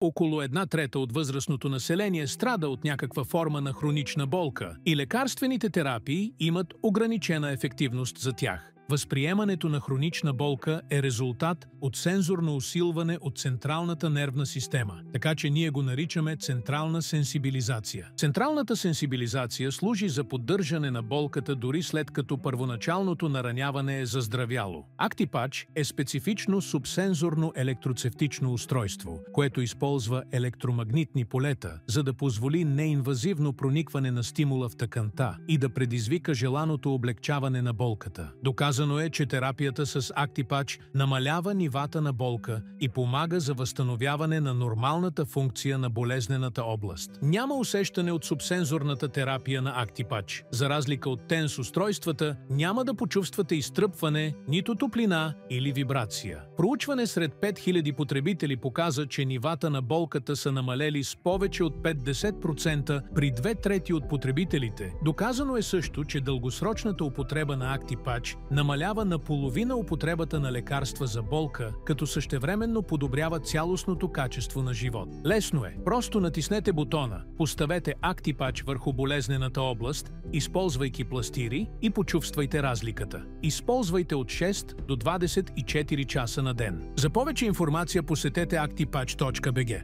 Около 1/3 от възрастното население страда от някаква форма на хронична болка и лекарствените терапии имат ограничена ефективност за тях. Възприемането на хронична болка е резултат от сензорно усилване от централната нервна система, така че ние го наричаме централна сенсибилизация. Централната сенсибилизация служи за поддържане на болката дори след като първоначалното нараняване е заздравяло. ActiPatch е специфично субсензорно електроцевтично устройство, което използва електромагнитни полета, за да позволи неинвазивно проникване на стимула в тъканта и да предизвика желаното облегчаване на болката. Доказано е, че терапията с ActiPatch намалява нивата на болка и помага за възстановяване на нормалната функция на болезнената област. Няма усещане от субсензорната терапия на ActiPatch. За разлика от TENS устройствата, няма да почувствате изтръпване, нито топлина или вибрация. Проучване сред 5000 потребители показа, че нивата на болката са намалели с повече от 50% при 2/3 от потребителите. Доказано е също, че дългосрочната употреба на ActiPatch намалява наполовина употребата на лекарства за болка, като същевременно подобрява цялостното качество на живот. Лесно е. Просто натиснете бутона, поставете ActiPatch върху болезнената област, използвайки пластири и почувствайте разликата. Използвайте от 6 до 24 часа на ден. За повече информация посетете actipatch.bg.